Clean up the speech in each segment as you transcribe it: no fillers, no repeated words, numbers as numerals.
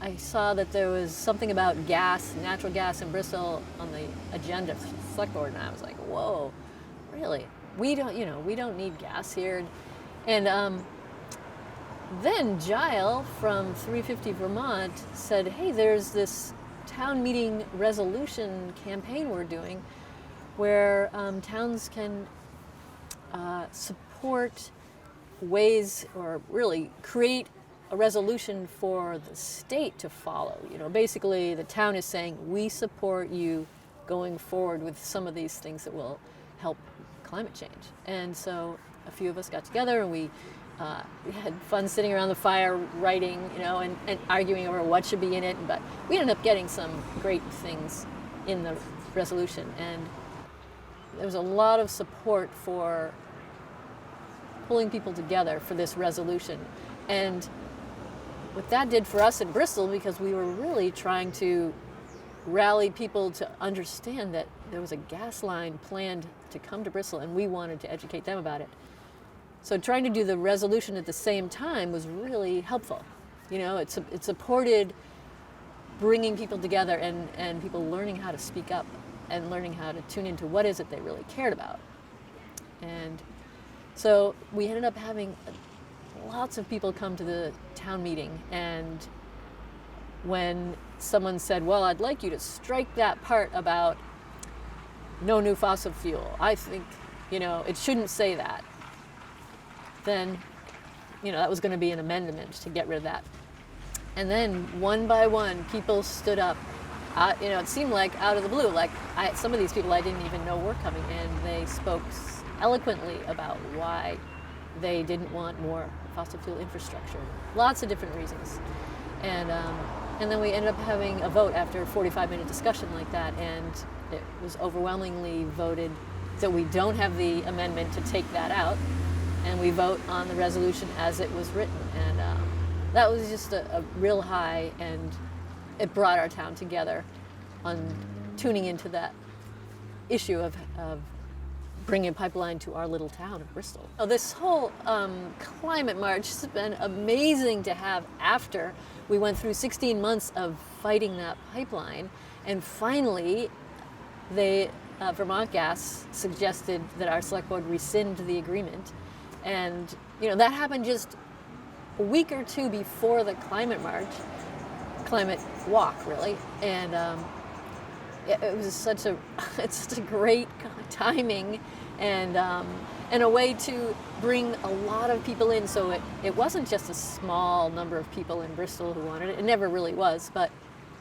I saw that there was something about gas, natural gas in Bristol on the agenda for the select board, and I was like, whoa, really? We don't need gas here. And then Gile from 350 Vermont said, hey, there's this town meeting resolution campaign we're doing where towns can support ways, or really create a resolution for the state to follow. Basically the town is saying, we support you going forward with some of these things that will help climate change. And so a few of us got together, and we had fun sitting around the fire writing, and arguing over what should be in it. But we ended up getting some great things in the resolution, and there was a lot of support for pulling people together for this resolution. And what that did for us in Bristol, because we were really trying to rally people to understand that there was a gas line planned to come to Bristol, and we wanted to educate them about it. So trying to do the resolution at the same time was really helpful. It supported bringing people together and people learning how to speak up and learning how to tune into what is it they really cared about. And so we ended up having lots of people come to the town meeting, and when someone said, well, I'd like you to strike that part about no new fossil fuel, I think, it shouldn't say that, then, that was going to be an amendment to get rid of that. And then one by one, people stood up. It seemed like out of the blue, like some of these people I didn't even know were coming, and they spoke eloquently about why they didn't want more fossil fuel infrastructure. Lots of different reasons. And then we ended up having a vote after a 45-minute discussion like that, and it was overwhelmingly voted that we don't have the amendment to take that out, and we vote on the resolution as it was written. And that was just a real high, and it brought our town together on tuning into that issue of bringing a pipeline to our little town of Bristol. So this whole climate march has been amazing to have after we went through 16 months of fighting that pipeline, and finally Vermont Gas suggested that our select board rescind the agreement. And that happened just a week or two before the climate walk, really. And it was such a great timing, and a way to bring a lot of people in. So it wasn't just a small number of people in Bristol who wanted it. It never really was, but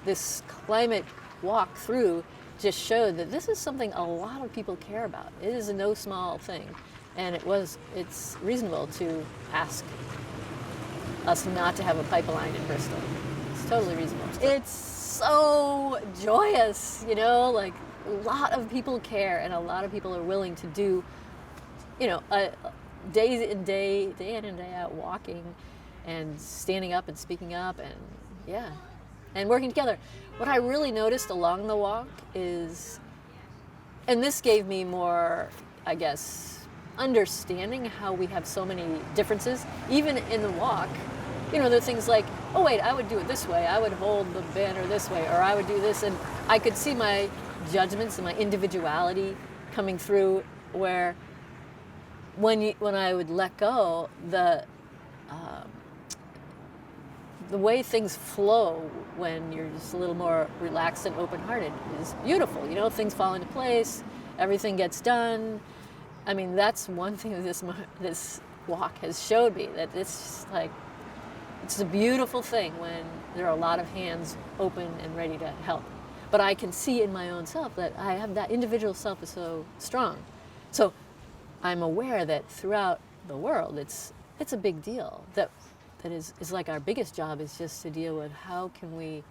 this climate walk through just showed that this is something a lot of people care about. It is no small thing, and it's reasonable to ask us not to have a pipeline in Bristol. It's totally reasonable. It's so joyous, like a lot of people care, and a lot of people are willing to do, day in and day out walking and standing up and speaking up, and working together. What I really noticed along the walk is, and this gave me more, I guess, understanding how we have so many differences, even in the walk. There are things like, oh wait, I would do it this way, I would hold the banner this way, or I would do this, and I could see my judgments and my individuality coming through, where when I would let go, the way things flow when you're just a little more relaxed and open-hearted is beautiful. Things fall into place, everything gets done. I mean, that's one thing that this walk has showed me, that it's a beautiful thing when there are a lot of hands open and ready to help. But I can see in my own self that I have that individual self is so strong. So I'm aware that throughout the world, it's a big deal. That is like our biggest job is just to deal with how can we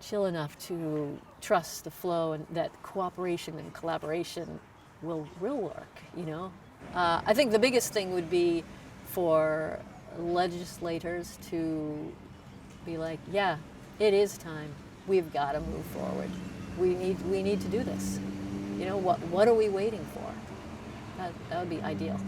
chill enough to trust the flow, and that cooperation and collaboration will work, I think the biggest thing would be for legislators to be like, yeah, it is time. We've got to move forward. We need to do this. What are we waiting for? That would be ideal.